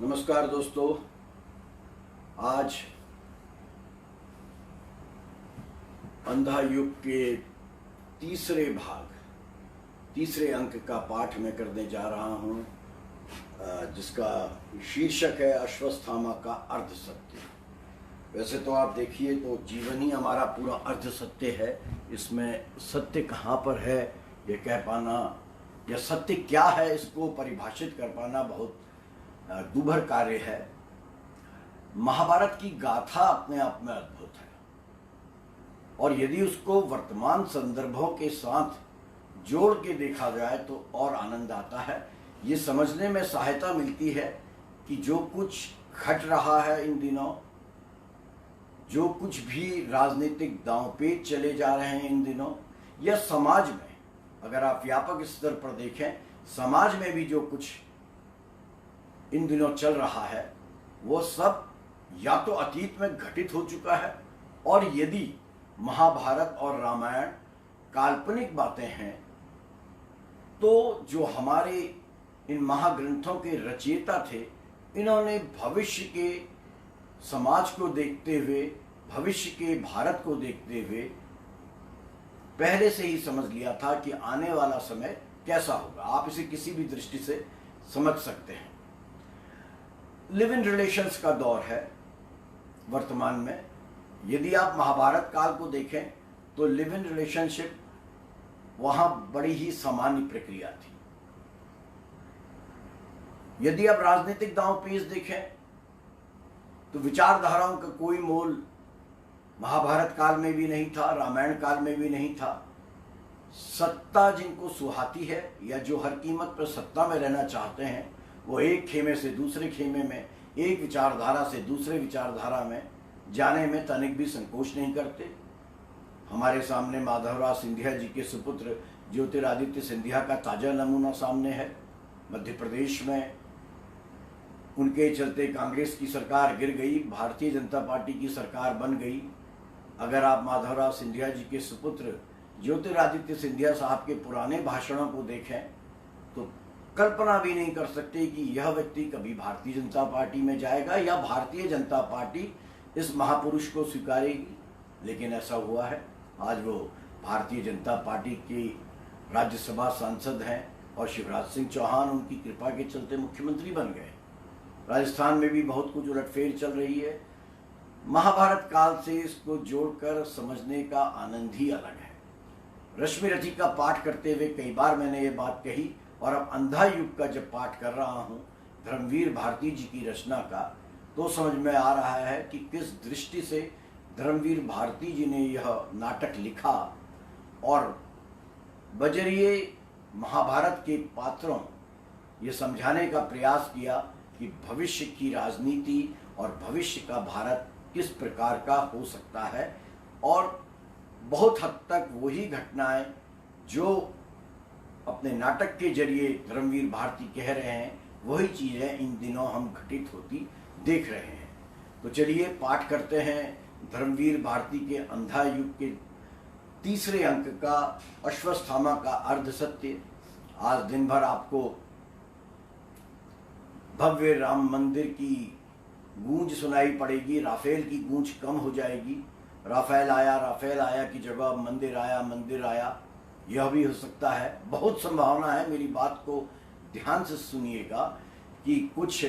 नमस्कार दोस्तों। आज अंधा युग के तीसरे अंक का पाठ मैं करने जा रहा हूं, जिसका शीर्षक है अश्वत्थामा का अर्ध सत्य। वैसे तो आप देखिए तो जीवन ही हमारा पूरा अर्ध सत्य है। इसमें सत्य कहाँ पर है ये कह पाना या सत्य क्या है इसको परिभाषित कर पाना बहुत दुभर कार्य है। महाभारत की गाथा अपने आप में अद्भुत है और यदि उसको वर्तमान संदर्भों के साथ जोड़ के देखा जाए तो और आनंद आता है। ये समझने में सहायता मिलती है कि जो कुछ घट रहा है इन दिनों, जो कुछ भी राजनीतिक दांवपेच चले जा रहे हैं इन दिनों, या समाज में अगर आप व्यापक स्तर पर देखें, समाज में भी जो कुछ इन दिनों चल रहा है वो सब या तो अतीत में घटित हो चुका है, और यदि महाभारत और रामायण काल्पनिक बातें हैं तो जो हमारे इन महाग्रंथों के रचयिता थे, इन्होंने भविष्य के समाज को देखते हुए, भविष्य के भारत को देखते हुए पहले से ही समझ लिया था कि आने वाला समय कैसा होगा। आप इसे किसी भी दृष्टि से समझ सकते हैं। लिव इन रिलेशंस का दौर है वर्तमान में। यदि आप महाभारत काल को देखें तो लिव इन रिलेशनशिप वहां बड़ी ही सामान्य प्रक्रिया थी। यदि आप राजनीतिक दांवपेच देखें तो विचारधाराओं का कोई मोल महाभारत काल में भी नहीं था, रामायण काल में भी नहीं था। सत्ता जिनको सुहाती है या जो हर कीमत पर सत्ता में रहना चाहते हैं, वो एक खेमे से दूसरे खेमे में, एक विचारधारा से दूसरे विचारधारा में जाने में तनिक भी संकोच नहीं करते। हमारे सामने माधवराव सिंधिया जी के सुपुत्र ज्योतिरादित्य सिंधिया का ताजा नमूना सामने है। मध्य प्रदेश में उनके चलते कांग्रेस की सरकार गिर गई, भारतीय जनता पार्टी की सरकार बन गई। अगर आप माधवराव सिंधिया जी के सुपुत्र ज्योतिरादित्य सिंधिया साहब के पुराने भाषणों को देखें तो कल्पना भी नहीं कर सकते कि यह व्यक्ति कभी भारतीय जनता पार्टी में जाएगा या भारतीय जनता पार्टी इस महापुरुष को स्वीकारेगी। लेकिन ऐसा हुआ है। आज वो भारतीय जनता पार्टी की राज्यसभा सांसद हैं और शिवराज सिंह चौहान उनकी कृपा के चलते मुख्यमंत्री बन गए। राजस्थान में भी बहुत कुछ उलटफेर चल रही है। महाभारत काल से इसको जोड़कर समझने का आनंद ही अलग है। रश्मि रथी का पाठ करते हुए कई बार मैंने ये बात कही, और अब अंधा युग का जब पाठ कर रहा हूँ धर्मवीर भारती जी की रचना का, तो समझ में आ रहा है कि किस दृष्टि से धर्मवीर भारती जी ने यह नाटक लिखा और बजरिए महाभारत के पात्रों ये समझाने का प्रयास किया कि भविष्य की राजनीति और भविष्य का भारत किस प्रकार का हो सकता है। और बहुत हद तक वही घटनाएं जो अपने नाटक के जरिए धर्मवीर भारती कह रहे हैं, वही चीज़ें इन दिनों हम घटित होती देख रहे हैं। तो चलिए पाठ करते हैं धर्मवीर भारती के अंधा युग के तीसरे अंक का अश्वत्थामा का अर्ध सत्य। आज दिन भर आपको भव्य राम मंदिर की गूंज सुनाई पड़ेगी, राफेल की गूंज कम हो जाएगी। राफेल आया की जगह मंदिर आया, यह भी हो सकता है। बहुत संभावना है, मेरी बात को ध्यान से सुनिएगा, कि कुछ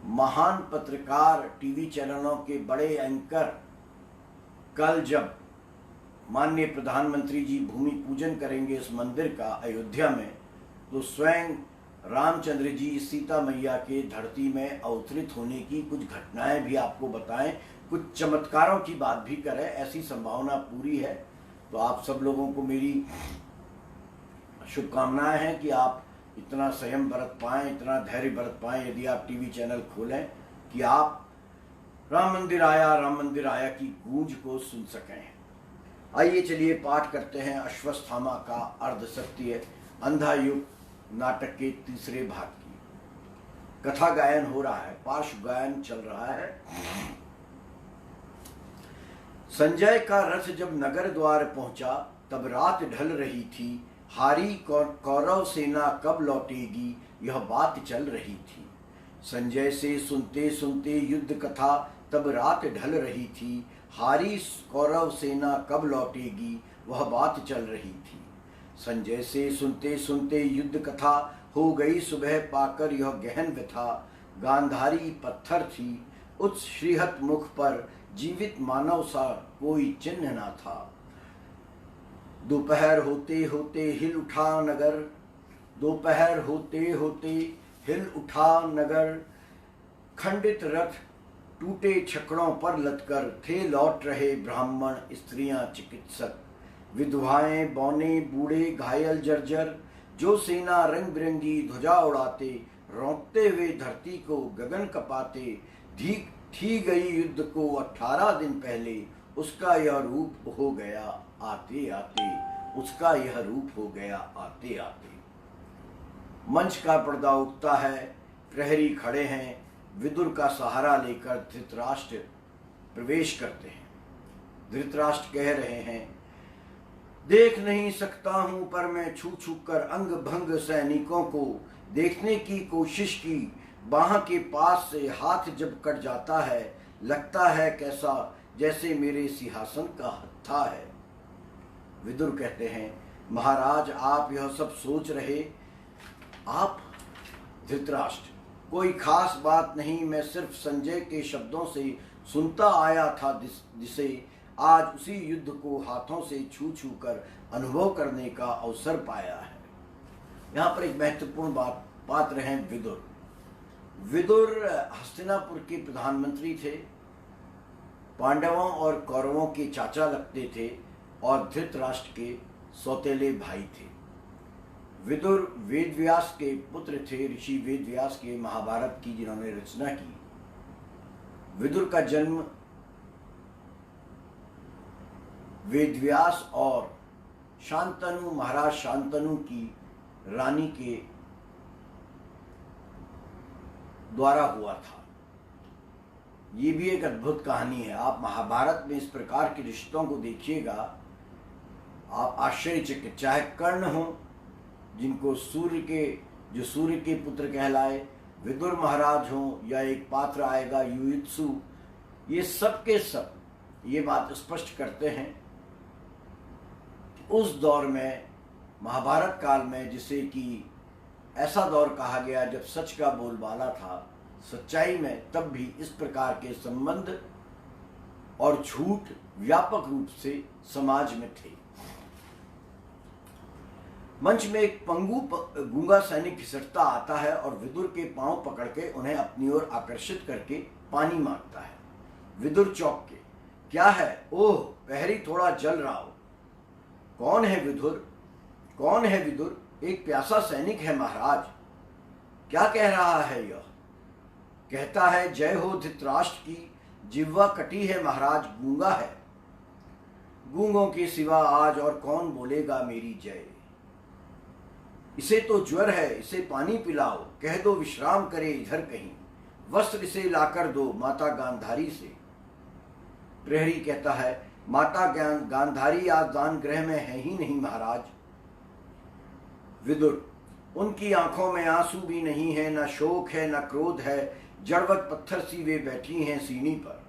महान पत्रकार, टीवी चैनलों के बड़े एंकर कल जब माननीय प्रधानमंत्री जी भूमि पूजन करेंगे इस मंदिर का अयोध्या में, तो स्वयं रामचंद्र जी सीता मैया के धरती में अवतरित होने की कुछ घटनाएं भी आपको बताएं, कुछ चमत्कारों की बात भी करें। ऐसी संभावना पूरी है। तो आप सब लोगों को मेरी शुभकामनाएं हैं कि आप इतना संयम बरत पाएं, इतना धैर्य बरत पाएं, यदि आप टीवी चैनल खोलें, कि आप राम मंदिर आया की गूंज को सुन सकें। आइए चलिए पाठ करते हैं अश्वत्थामा का अर्ध सत्य, अंधा युग नाटक के तीसरे भाग की। कथा गायन हो रहा है, पार्श्व गायन चल रहा है। संजय का रथ जब नगर द्वार पहुंचा तब रात ढल रही थी। हारी कौरव सेना कब लौटेगी यह बात चल रही थी। संजय से सुनते सुनते युद्ध कथा तब रात ढल रही थी। हारी कौरव सेना कब लौटेगी वह बात चल रही थी। संजय से सुनते सुनते युद्ध कथा हो गई सुबह पाकर यह गहन व्यथा। गांधारी पत्थर थी उस श्रीहत मुख पर, जीवित मानव सा कोई चिन्ह न था। दोपहर होते होते हिल उठा नगर, दोपहर होते होते हिल उठा नगर। खंडित रथ टूटे छकड़ों पर लटकर थे लौट रहे ब्राह्मण स्त्रियां चिकित्सक। विधवाएं बौने बूढ़े घायल जर्जर, जो सेना रंग बिरंगी ध्वजा उड़ाते, रोंकते हुए धरती को गगन कपाते। थी गई युद्ध को 18 दिन पहले, उसका यह रूप हो गया आते आते, उसका यह रूप हो गया आते आते। मंच का पर्दा उठता है, प्रहरी खड़े हैं। विदुर का सहारा लेकर धृतराष्ट्र प्रवेश करते हैं। धृतराष्ट्र कह रहे हैं, देख नहीं सकता हूं पर मैं छू छू कर अंग भंग सैनिकों को देखने की कोशिश की। बाह के पास से हाथ जब कट जाता है, लगता है कैसा जैसे मेरे सिंहासन का हत्था है। विदुर कहते हैं, महाराज आप यह सब सोच रहे आप? धृतराष्ट्र, कोई खास बात नहीं, मैं सिर्फ संजय के शब्दों से सुनता आया था, जिसे आज उसी युद्ध को हाथों से छू छू कर अनुभव करने का अवसर पाया है। यहाँ पर एक महत्वपूर्ण पात्र हैं विदुर। विदुर हस्तिनापुर के प्रधानमंत्री थे, पांडवों और कौरवों के चाचा लगते थे और धृतराष्ट्र के सौतेले भाई थे। विदुर वेदव्यास के पुत्र थे, ऋषि वेदव्यास के महाभारत की जिन्होंने रचना की। विदुर का जन्म वेदव्यास और शांतनु, महाराज शांतनु की रानी के द्वारा हुआ था। ये भी एक अद्भुत कहानी है। आप महाभारत में इस प्रकार के रिश्तों को देखिएगा, आप आश्चर्यचकित। चाहे कर्ण हो, जिनको सूर्य के पुत्र कहलाए, विदुर महाराज हो, या एक पात्र आएगा युयुत्सु, ये सब के सब ये बात स्पष्ट करते हैं कि उस दौर में, महाभारत काल में, जिसे कि ऐसा दौर कहा गया जब सच का बोलबाला था, सच्चाई में, तब भी इस प्रकार के संबंध और झूठ व्यापक रूप से समाज में थे। मंच में एक पंगु गूंगा सैनिक घिसटता आता है और विदुर के पांव पकड़ के उन्हें अपनी ओर आकर्षित करके पानी मांगता है। विदुर चौंक के, क्या है? ओह, प्रहरी थोड़ा जल रहा हो। कौन है विदुर? कौन है विदुर? एक प्यासा सैनिक है महाराज। क्या कह रहा है यह? कहता है, जय हो धृतराष्ट्र की, जिह्वा कटी है महाराज, गूंगा है। गूंगों के सिवा आज और कौन बोलेगा मेरी जय। इसे तो ज्वर है, इसे पानी पिलाओ, कह दो विश्राम करे इधर कहीं, वस्त्र इसे लाकर दो माता गांधारी से। प्रहरी कहता है, माता गांधारी आज दान गृह में है ही नहीं महाराज। विदुर, उनकी आंखों में आंसू भी नहीं है, न शोक है न क्रोध है, जड़वत पत्थर सी वे बैठी हैं सीनी पर।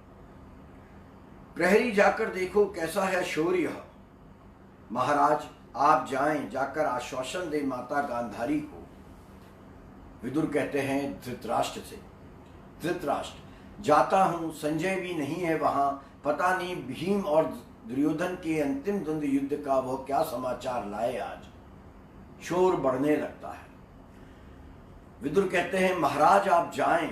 प्रहरी, जाकर देखो कैसा है शोर यह। महाराज आप जाएं, जाकर आश्वासन दे माता गांधारी को। विदुर कहते हैं धृतराष्ट्र से, धृतराष्ट्र, जाता हूं, संजय भी नहीं है वहां, पता नहीं भीम और दुर्योधन के अंतिम द्वंद्व युद्ध का वह क्या समाचार लाए आज। शोर बढ़ने लगता है। विदुर कहते हैं, महाराज आप जाएं,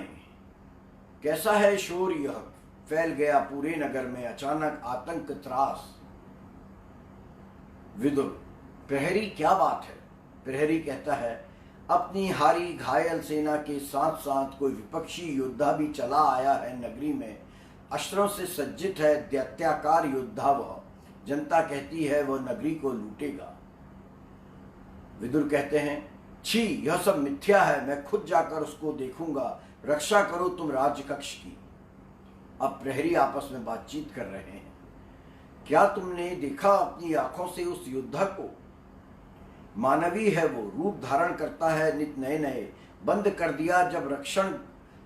कैसा है शोर यह, फैल गया पूरे नगर में अचानक आतंक त्रास। विदुर, प्रहरी क्या बात है? प्रहरी कहता है, अपनी हारी घायल सेना के साथ साथ कोई विपक्षी योद्धा भी चला आया है नगरी में, अस्त्रों से सज्जित है, दैत्याकार योद्धा वह, जनता कहती है वह नगरी को लूटेगा। विदुर कहते हैं, छी, यह सब मिथ्या है, मैं खुद जाकर उसको देखूंगा, रक्षा करो तुम राज्य कक्ष की। अब प्रहरी आपस में बातचीत कर रहे हैं। क्या तुमने देखा अपनी आंखों से उस योद्धा को? मानवी है वो, रूप धारण करता है नित नए नए, बंद कर दिया जब रक्षण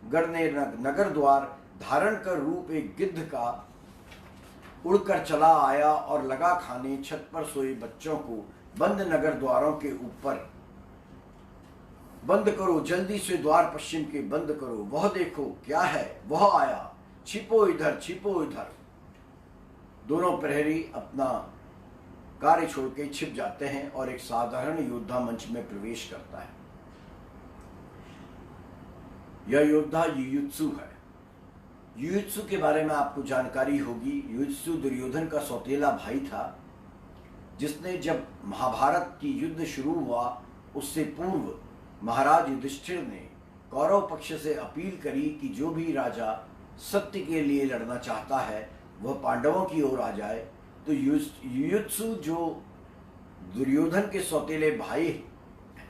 गढ़ ने नगर द्वार धारण कर रूप एक गिद्ध का उड़कर चला आया और लगा खाने छत पर सोए बच्चों को बंद नगर द्वारों के ऊपर। बंद करो, जल्दी से द्वार पश्चिम के बंद करो, वह देखो क्या है, वह आया, छिपो इधर, छिपो इधर। दोनों प्रहरी अपना कार्य छोड़ के छिप जाते हैं और एक साधारण योद्धा मंच में प्रवेश करता है। यह योद्धा युयुत्सु है। युयुत्सु के बारे में आपको जानकारी होगी। युयुत्सु दुर्योधन का सौतेला भाई था, जिसने जब महाभारत की युद्ध शुरू हुआ उससे पूर्व महाराज युधिष्ठिर ने कौरव पक्ष से अपील करी कि जो भी राजा सत्य के लिए लड़ना चाहता है वह पांडवों की ओर आ जाए। तो युयुत्सु जो दुर्योधन के सौतेले भाई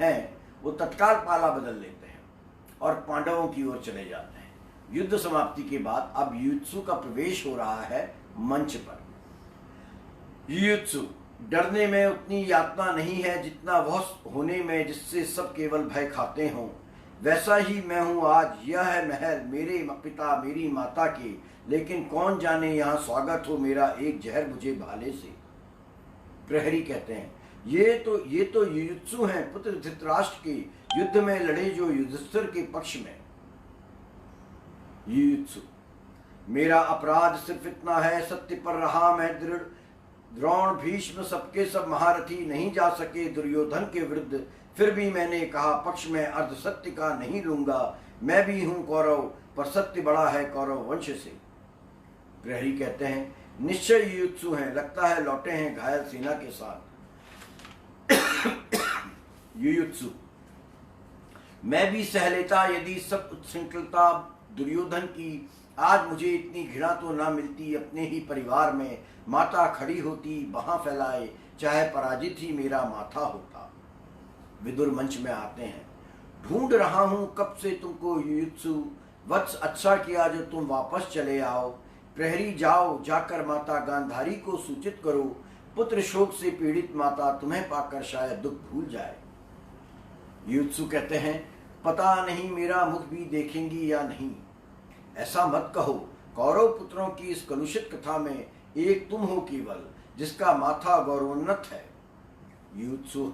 हैं वो तत्काल पाला बदल लेते हैं और पांडवों की ओर चले जाते हैं। युद्ध समाप्ति के बाद अब युयुत्सु का प्रवेश हो रहा है मंच पर। युयुत्सु, डरने में उतनी यातना नहीं है जितना वह होने में जिससे सब केवल भय खाते हों। वैसा ही मैं हूं आज। यह है महल मेरे पिता मेरी माता के, लेकिन कौन जाने यहाँ स्वागत हो मेरा एक जहर मुझे भाले से। प्रहरी कहते हैं ये तो युयुत्सु हैं, पुत्र धृतराष्ट्र के, युद्ध में लड़े जो युधिष्ठिर के पक्ष में। युयुत्सु, मेरा अपराध सिर्फ इतना है, सत्य पर रहा मैं दृढ़। द्रोण भीष्म सबके सब महारथी नहीं जा सके दुर्योधन के विरुद्ध, फिर भी मैंने कहा पक्ष में अर्ध सत्य का नहीं लूंगा। मैं भी हूं कौरव, पर सत्य बड़ा है कौरव वंश से। प्रहरी कहते हैं निश्चय युयुत्सु हैं, लगता है लौटे हैं घायल सेना के साथ। युयुत्सु, मैं भी सह लेता यदि सब उत्सृंखलता दुर्योधन की। आज मुझे इतनी घृणा तो ना मिलती, अपने ही परिवार में माता खड़ी होती बाहां फैलाए, चाहे पराजित ही मेरा माथा होता। विदुर मंच में आते हैं। ढूंढ रहा हूं कब से तुमको युयुत्सु, वत्स अच्छा किया जो तुम वापस चले आओ। प्रहरी जाओ, जाकर माता गांधारी को सूचित करो, पुत्र शोक से पीड़ित माता तुम्हें पाकर शायद दुख भूल जाए। युयुत्सु कहते हैं पता नहीं मेरा मुख भी देखेंगी या नहीं। ऐसा मत कहो, कौरव पुत्रों की इस कलुषित कथा में एक तुम हो केवल, जिसका माथा गौरवोन्नत है। युयुत्सु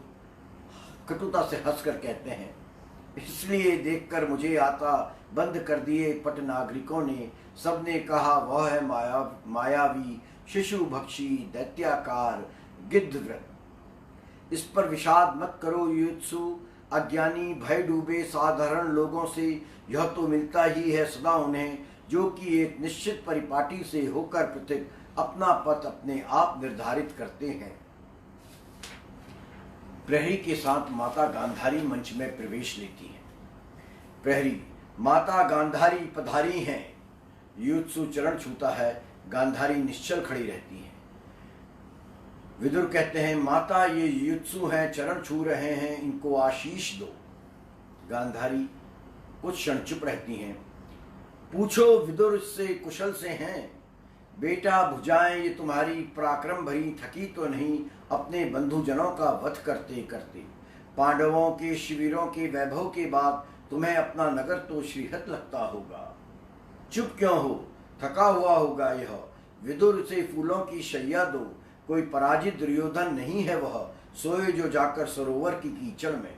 कटुता से हंसकर कहते हैं इसलिए देखकर मुझे आता बंद कर दिए पट नागरिकों ने। सबने कहा वह है मायावी शिशु भक्षी दैत्याकार गिद्धव्रत। इस पर विषाद मत करो युयुत्सु, अज्ञानी भय डूबे साधारण लोगों से यह तो मिलता ही है सदा उन्हें, जो कि एक निश्चित परिपाटी से होकर पृथक अपना पथ अपने आप निर्धारित करते हैं। प्रहरी के साथ माता गांधारी मंच में प्रवेश लेती हैं। प्रहरी, माता गांधारी पधारी हैं। युयुत्सु चरण छूता है, गांधारी निश्चल खड़ी रहती हैं। विदुर कहते हैं माता ये युयुत्सु हैं, चरण छू रहे हैं, इनको आशीष दो। गांधारी कुछ क्षण चुप रहती हैं। पूछो विदुर से कुशल से हैं। बेटा भुजाएं ये तुम्हारी पराक्रम भरी थकी तो नहीं अपने बंधुजनों का वध करते करते। पांडवों के शिविरों के वैभव के बाद तुम्हें अपना नगर तो श्रीहत लगता होगा। चुप क्यों हो, थका हुआ होगा यह। विदुर से फूलों की शैया दो, कोई पराजित दुर्योधन नहीं है वह, सोए जो जाकर सरोवर की कीचड़ में।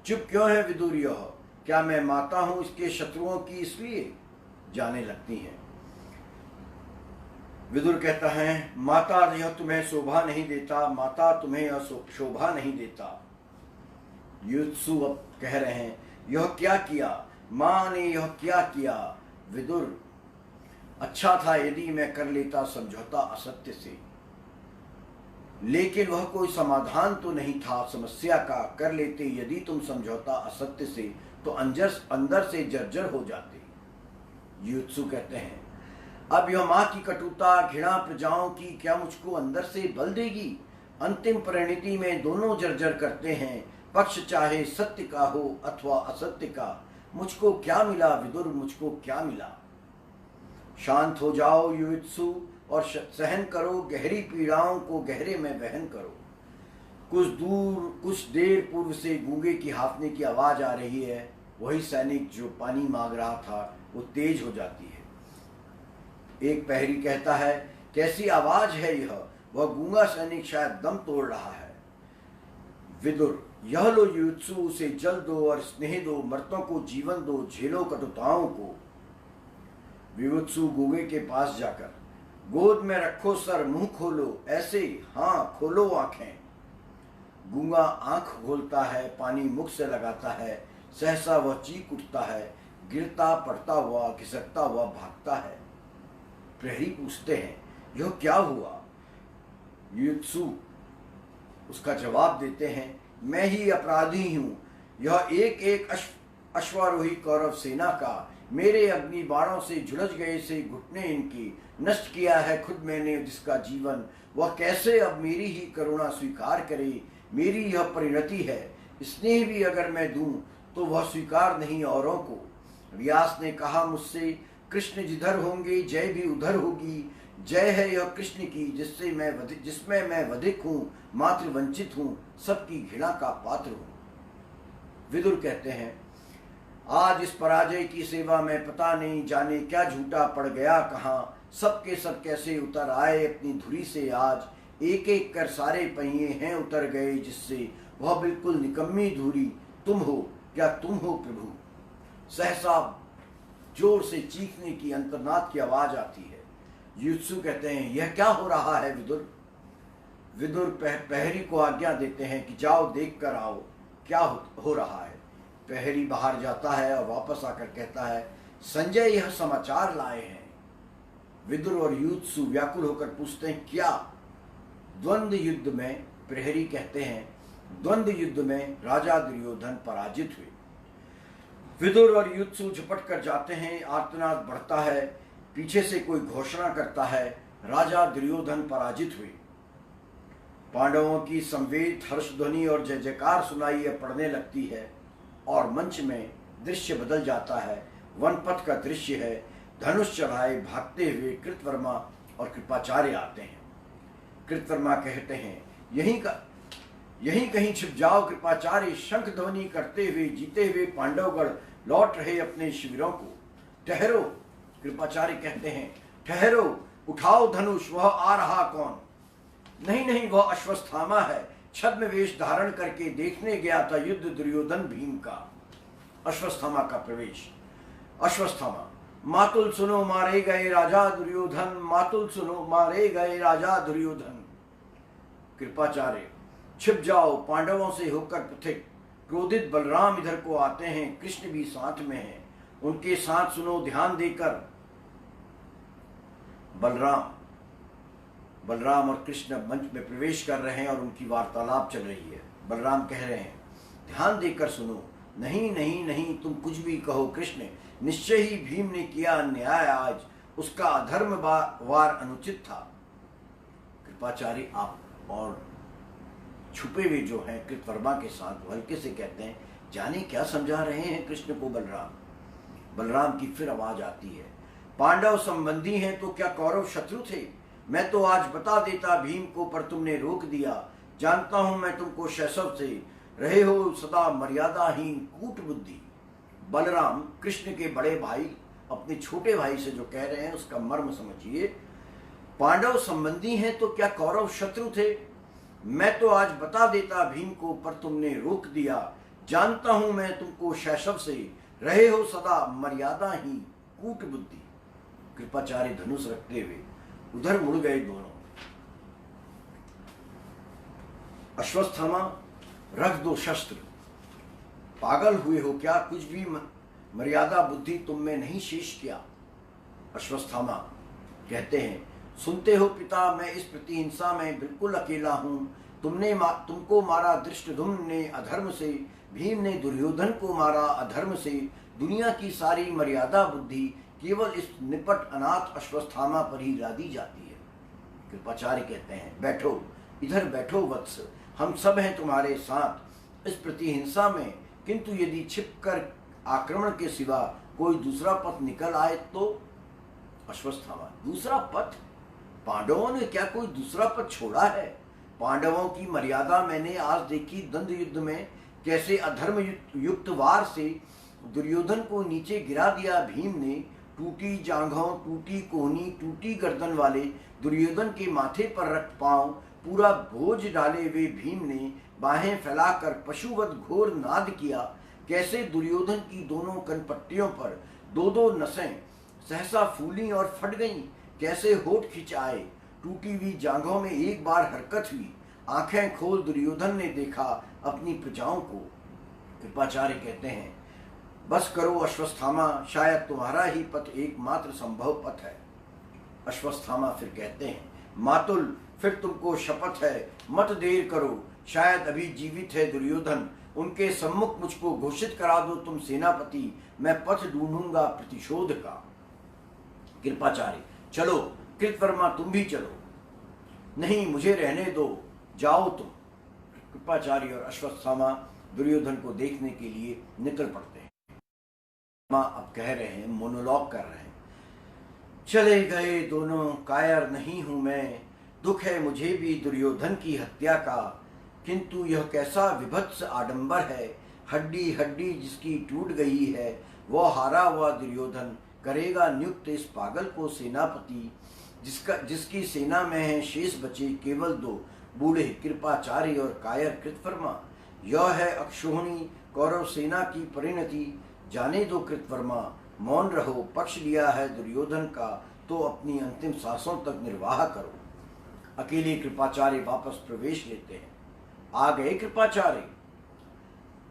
चुप क्यों है विदुर यह, क्या मैं माता हूं इसके शत्रुओं की इसलिए। जाने लगती हैं। विदुर कहता है माता यह तुम्हें शोभा नहीं देता, माता तुम्हें यह शोभा नहीं देता। युयुत्सु अब कह रहे हैं यह क्या किया, मां ने यह क्या किया। विदुर, अच्छा था यदि मैं कर लेता समझौता असत्य से, लेकिन वह कोई समाधान तो नहीं था समस्या का। कर लेते यदि तुम समझौता असत्य से तो अंदर से जर्जर हो जाते। युयुत्सु कहते हैं अब यह मां की कटुता घृणा प्रजाओं की क्या मुझको अंदर से बल देगी। अंतिम परिणति में दोनों जर्जर करते हैं, पक्ष चाहे सत्य का हो अथवा असत्य का। मुझको क्या मिला विदुर, मुझको क्या मिला। शांत हो जाओ युयुत्सु और सहन करो, गहरी पीड़ाओं को गहरे में वहन करो। कुछ देर पूर्व से गूंगे की हाफने की आवाज आ रही है, वही सैनिक जो पानी मांग रहा था वो तेज हो जाती है। एक प्रहरी कहता है, कैसी आवाज है यह, वह गूंगा सैनिक शायद दम तोड़ रहा है। विदुर, यह लो युत्सु, उसे जल दो और स्नेह दो, मर्तों को जीवन दो, झेलो कटुताओं को। विवत्सु गूंगे के पास जाकर, गोद में रखो सर, मुंह खोलो, ऐसे हाँ खोलो आंखें। गूंगा आंख खोलता है, पानी मुख से लगाता है, सहसा वह चीख उठता है, गिरता पड़ता हुआ खिसकता हुआ भागता है। प्रहरी पूछते हैं, यह क्या हुआ? युत्सु उसका जवाब देते हैं, मैं ही अपराधी हूं। यह एक एक अश्वारोही कौरव सेना का मेरे अग्नि बाणों से झुलस गए से घुटने इनकी नष्ट किया है खुद मैंने जिसका जीवन, वह कैसे अब मेरी ही करुणा स्वीकार करे? मेरी यह परिणति है, स्नेह भी अगर मैं दूं तो वह स्वीकार नहीं औरों को। व्यास ने कहा मुझसे, कृष्ण जिधर होंगे जय भी उधर होगी। जय है यह कृष्ण की जिसमें मैं वधिक हूँ, मात्र वंचित हूँ, सबकी घृणा का पात्र हूँ। विदुर कहते हैं, आज इस पराजय की सेवा में पता नहीं जाने क्या झूठा पड़ गया कहाँ। सबके सब कैसे उतर आए अपनी धुरी से आज, एक एक कर सारे पहिए हैं उतर गए जिससे, वह बिल्कुल निकम्मी धुरी तुम हो, क्या तुम हो प्रभु? सहसा जोर से चीखने की अंतर्नाद की आवाज आती है। युत्सु कहते हैं, यह क्या हो रहा है विदुर? विदुर प्रहरी को आज्ञा देते हैं कि जाओ देख कर आओ क्या हो रहा है। प्रहरी बाहर जाता है और वापस आकर कहता है, संजय यह समाचार लाए हैं। विदुर और युत्सु व्याकुल होकर पूछते हैं, क्या? द्वंद्व युद्ध में, प्रहरी कहते हैं, द्वंद्व युद्ध में राजा दुर्योधन पराजित हुए। विदुर और युत्सु झपट कर जाते हैं, आर्तनाद बढ़ता है, पीछे से कोई घोषणा करता है, राजा दुर्योधन पराजित हुए। पांडवों की संवेद हर्ष ध्वनि और जय जयकार सुनाई पड़ने लगती है और मंच में दृश्य बदल जाता है। वनपथ का दृश्य है, धनुष चढ़ाए भागते हुए कृतवर्मा और कृपाचार्य आते हैं। कृतवर्मा कहते हैं, यहीं कहीं छिप जाओ कृपाचार्य, शंख ध्वनि करते हुए जीते हुए पांडवगण लौट रहे अपने शिविरों को। ठहरो, कृपाचार्य कहते हैं, ठहरो, उठाओ धनुष, वह आ रहा कौन? नहीं नहीं, वह अश्वत्थामा है, छद्म वेश धारण करके देखने गया था युद्ध दुर्योधन भीम का। अश्वत्थामा का प्रवेश। अश्वत्थामा, मातुल सुनो मारे गए राजा दुर्योधन, मातुल सुनो मारे गए राजा दुर्योधन। कृपाचार्य, छिप जाओ, पांडवों से होकर पथिक। क्रोधित बलराम इधर को आते हैं, कृष्ण भी साथ में हैं, उनके साथ सुनो ध्यान देकर। बलराम और कृष्ण मंच में प्रवेश कर रहे हैं और उनकी वार्तालाप चल रही है। बलराम कह रहे हैं, ध्यान देकर सुनो। नहीं नहीं नहीं, तुम कुछ भी कहो कृष्ण, निश्चय ही भीम ने किया अन्याय आज, उसका अधर्म वार अनुचित था। कृपाचार्य आप और छुपे हुए जो हैं कृतवर्मा के साथ हल्के से कहते हैं, जाने क्या समझा रहे हैं कृष्ण को बलराम। बलराम की फिर आवाज आती है, पांडव संबंधी हैं तो क्या कौरव शत्रु थे? मैं तो आज बता देता भीम को, पर तुमने रोक दिया। जानता हूं मैं तुमको शैशव से, रहे हो सदा मर्यादाहीन कूट बुद्धि। बलराम कृष्ण के बड़े भाई अपने छोटे भाई से जो कह रहे हैं उसका मर्म समझिए। पांडव संबंधी हैं तो क्या कौरव शत्रु थे? मैं तो आज बता देता भीम को, पर तुमने रोक दिया। जानता हूं मैं तुमको शैशव से, रहे हो सदा मर्यादाहीन कूट बुद्धि। कृपाचार्य धनुष रखते हुए उधर मुड़ गए दोनों। अश्वत्थामा, रख दो शस्त्र, पागल हुए हो क्या? कुछ भी मर्यादा बुद्धि तुम में नहीं शेष किया। अश्वत्थामा कहते हैं, सुनते हो पिता, मैं इस प्रतिहिंसा में बिल्कुल अकेला हूं। तुमको मारा धृष्टद्युम्न ने अधर्म से, भीम ने दुर्योधन को मारा अधर्म से। दुनिया की सारी मर्यादा बुद्धि केवल इस निपट अनाथ अश्वत्थामा पर ही लादी जाती है। कृपाचार्य कहते हैं, बैठो, इधर बैठो वत्स, हम सब हैं तुम्हारे साथ इस प्रतिहिंसा में, किंतु यदि छिपकर आक्रमण के सिवा कोई दूसरा पथ निकल आए तो? अश्वत्थामा, दूसरा पथ? पांडवों ने क्या कोई दूसरा पथ छोड़ा है? पांडवों की मर्यादा मैंने आज देखी द्वंद्व युद्ध में, कैसे अधर्म युक्त वार से दुर्योधन को नीचे गिरा दिया भीम ने। टूटी जांघों, टूटी कोहनी, टूटी गर्दन वाले दुर्योधन के माथे पर रख पांव पूरा बोझ डाले हुए भीम ने बाहें फैलाकर पशुवत घोर नाद किया। कैसे दुर्योधन की दोनों कनपट्टियों पर दो दो नसें सहसा फूली और फट गईं। कैसे होठ खिंचाए, टूटी हुई जांघों में एक बार हरकत हुई। आंखें खोल दुर्योधन ने देखा अपनी प्रजाओं को। कृपाचार्य कहते हैं, बस करो अश्वत्थामा, शायद तुम्हारा ही पथ एकमात्र संभव पथ है। अश्वत्थामा फिर कहते हैं, मातुल फिर तुमको शपथ है, मत देर करो, शायद अभी जीवित है दुर्योधन, उनके सम्मुख मुझको घोषित करा दो तुम सेनापति, मैं पथ ढूंढूंगा प्रतिशोध का। कृपाचार्य, चलो कृतवर्मा तुम भी चलो। नहीं, मुझे रहने दो, जाओ तुम। कृपाचार्य और अश्वत्थामा दुर्योधन को देखने के लिए निकल पड़ते हैं। अब कह रहे हैं, मोनोलॉग कर रहे हैं, चले गए दोनों, कायर नहीं हूं मैं, दुख है मुझे भी दुर्योधन की हत्या का, किंतु यह कैसा विभत्स आडंबर है, हड्डी हड्डी जिसकी टूट गई है, वो हारा हुआ दुर्योधन करेगा नियुक्त इस पागल को सेनापति, जिसकी सेना में है शेष बचे केवल दो बूढ़े, कृपाचार्य और कायर कृतवर्मा। यह है अक्षोहिणी कौरव सेना की परिणति, जाने दो कृतवर्मा, मौन रहो, पक्ष लिया है दुर्योधन का तो अपनी अंतिम सांसों तक निर्वाह करो। अकेले कृपाचार्य वापस प्रवेश लेते हैं। आ गए कृपाचार्य।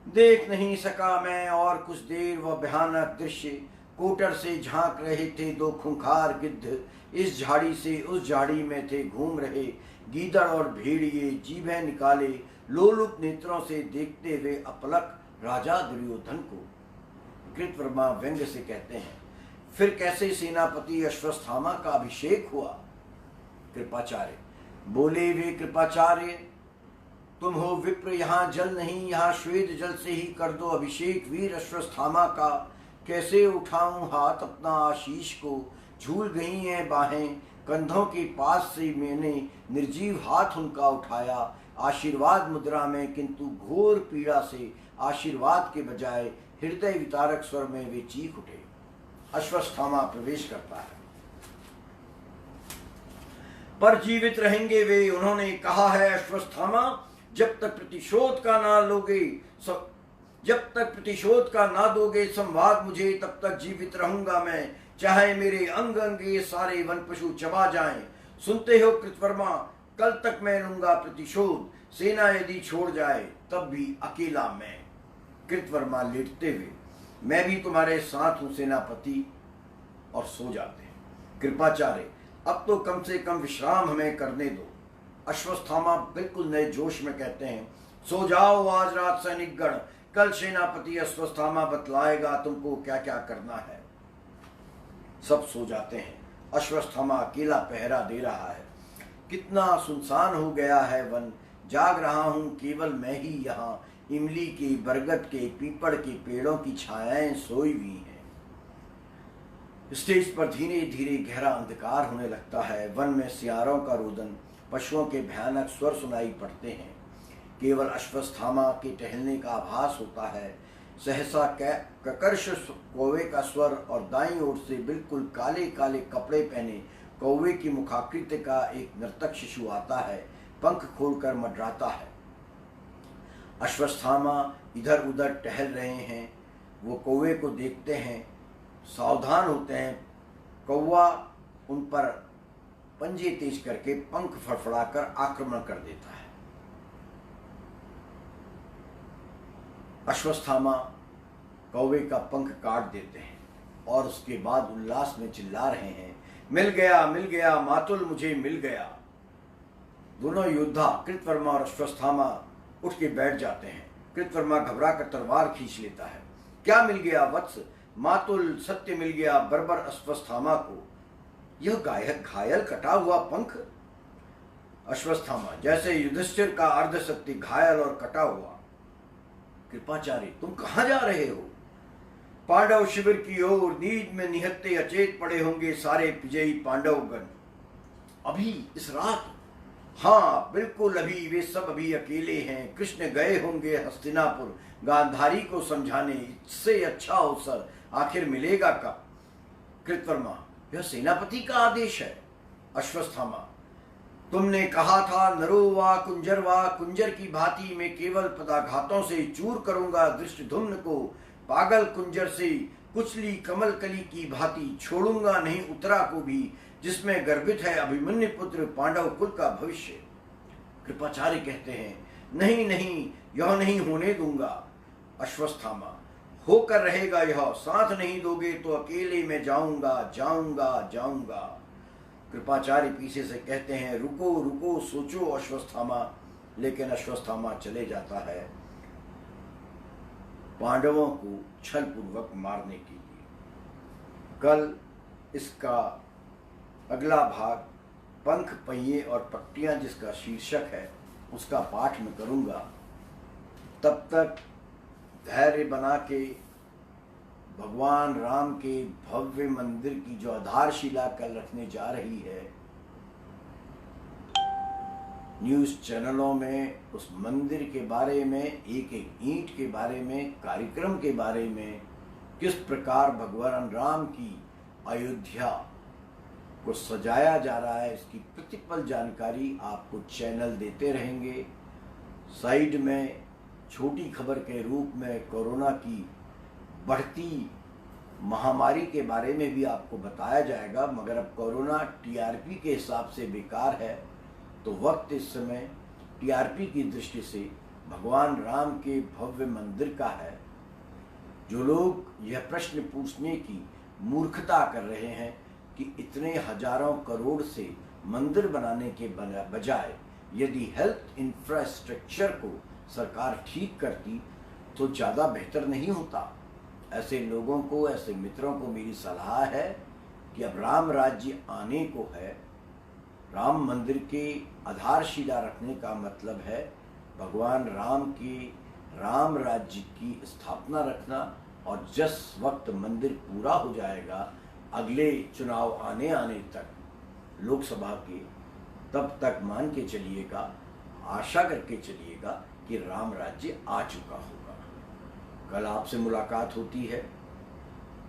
देख नहीं सका मैं और कुछ देर वह भयानक दृश्य, कोटर से झांक रहे थे दो खूंखार गिद्ध, इस झाड़ी से उस झाड़ी में थे घूम रहे, गीदड़ और भेड़िए जीभें निकाले लोलुप नेत्रों से देखते हुए अपलक राजा दुर्योधन को। कृतवर्मा व्यंग्य से कहते हैं, फिर कैसे सेनापति अश्वत्थामा का अभिषेक हुआ। कृपाचार्य बोले, वे कृपाचार्य तुम हो विप्र, यहाँ जल नहीं, यहाँ श्वेत जल से ही कर दो अभिषेक वीर अश्वत्थामा का। कैसे उठाऊं हाथ अपना आशीष को, झूल गई हैं बाहें कंधों के पास से, मैंने निर्जीव हाथ उनका उठाया आशीर्वाद मुद्रा में, किंतु घोर पीड़ा से आशीर्वाद के बजाय हृदय वितारक स्वर में वे चीख उठे। अश्वत्थामा प्रवेश करता है। पर जीवित रहेंगे वे, उन्होंने कहा है अश्वत्थामा, जब तक प्रतिशोध का ना दोगे संवाद मुझे, तब तक जीवित रहूंगा मैं, चाहे मेरे अंग अंग ये सारे वन पशु चबा जाएं। सुनते हो कृतवर्मा, कल तक मैं लूंगा प्रतिशोध, सेना यदि छोड़ जाए तब भी अकेला मैं। कृतवर्मा लेटते हुए, मैं भी तुम्हारे साथ हूं सेनापति, और सो जाते हैं। कृपाचार्य, अब तो कम से कम विश्राम हमें करने दो। अश्वत्थामा बिल्कुल नए जोश में कहते हैं, सो जाओ आज रात सैनिकगण, कल सेनापति अश्वत्थामा बतलाएगा तुमको क्या क्या करना है। सब सो जाते हैं। अश्वत्थामा अकेला पहरा दे रहा है। कितना सुनसान हो गया है वन, जाग रहा हूं केवल मैं ही यहाँ, इमली के, बरगद के, पीपड़ के पेड़ों की छायाएं सोई हुई हैं। स्टेज पर धीरे धीरे गहरा अंधकार होने लगता है। वन में सियारों का रोदन, पशुओं के भयानक स्वर सुनाई पड़ते हैं। केवल अश्वत्थामा के टहलने का आभास होता है। सहसा ककर्ष कौवे का स्वर, और दाईं ओर से बिल्कुल काले काले कपड़े पहने कौवे की मुखाकृति का एक नर्तक शिशु आता है, पंख खोलकर मंडराता है। अश्वत्थामा इधर उधर टहल रहे हैं। वो कौवे को देखते हैं, सावधान होते हैं। कौवा उन पर पंजे तेज करके पंख फड़फड़ाकर आक्रमण कर देता है। अश्वत्थामा कौवे का पंख काट देते हैं और उसके बाद उल्लास में चिल्ला रहे हैं, मिल गया मातुल, मुझे मिल गया। दोनों योद्धा कृतवर्मा और अश्वत्थामा उठ के बैठ जाते हैं। कृतवर्मा घबरा कर तलवार खींच लेता है। क्या मिल गया वत्स? मातुल, सत्य मिल गया बर्बर अश्वत्थामा को। यह घायल कटा हुआ पंख। अश्वत्थामा, जैसे युधिष्ठिर का अर्ध सत्य घायल और कटा हुआ। कृपाचार्य, तुम कहां जा रहे हो? पांडव शिविर की ओर। नींद में निहत्ते अचेत पड़े होंगे सारे विजयी पांडवगण। अभी इस रात हाँ बिल्कुल, अभी वे सब अभी अकेले हैं। कृष्ण गए होंगे हस्तिनापुर गांधारी को समझाने, इससे अच्छा अवसर आखिर मिलेगा कब। कृतवर्मा, यह सेनापति का आदेश है। अश्वत्थामा, तुमने कहा था नरो वा कुंजर की भांति मैं केवल पदाघातों से चूर करूंगा धृष्टद्युम्न को, पागल कुंजर से कुचली कमल कली की भांति छोड़ूंगा नहीं उत्तरा को भी, जिसमें गर्भित है अभिमन्यु पुत्र पांडव कुल का भविष्य। कृपाचार्य कहते हैं, नहीं नहीं, यह नहीं होने दूंगा। अश्वत्थामा, होकर रहेगा यह, साथ नहीं दोगे तो अकेले मैं जाऊंगा। कृपाचार्य पीछे से कहते हैं, रुको रुको, सोचो अश्वत्थामा। लेकिन अश्वत्थामा चले जाता है पांडवों को छल पूर्वक मारने के लिए। कल इसका अगला भाग पंख पहिए और पट्टियां जिसका शीर्षक है उसका पाठ मैं करूंगा। तब तक धैर्य बना के भगवान राम के भव्य मंदिर की जो आधारशिला कल रखने जा रही है, न्यूज़ चैनलों में उस मंदिर के बारे में, एक एक ईंट के बारे में, कार्यक्रम के बारे में, किस प्रकार भगवान राम की अयोध्या को सजाया जा रहा है, इसकी प्रतिपल जानकारी आपको चैनल देते रहेंगे। साइड में छोटी खबर के रूप में कोरोना की बढ़ती महामारी के बारे में भी आपको बताया जाएगा, मगर अब कोरोना टीआरपी के हिसाब से बेकार है, तो वक्त इस समय टीआरपी की दृष्टि से भगवान राम के भव्य मंदिर का है। जो लोग यह प्रश्न पूछने की मूर्खता कर रहे हैं कि इतने हजारों करोड़ से मंदिर बनाने के बजाय यदि हेल्थ इंफ्रास्ट्रक्चर को सरकार ठीक करती तो ज़्यादा बेहतर नहीं होता। ऐसे लोगों को, ऐसे मित्रों को मेरी सलाह है कि अब राम राज्य आने को है। राम मंदिर के आधारशिला रखने का मतलब है भगवान राम के राम राज्य की स्थापना रखना, और जिस वक्त मंदिर पूरा हो जाएगा, अगले चुनाव आने तक लोकसभा के, तब तक मान के चलिएगा, आशा करके चलिएगा कि राम राज्य आ चुका होगा। कल आपसे मुलाकात होती है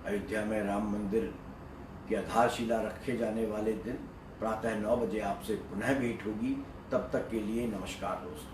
अयोध्या में राम मंदिर की आधारशिला रखे जाने वाले दिन प्रातः 9 बजे आपसे पुनः भेंट होगी। तब तक के लिए नमस्कार दोस्तों।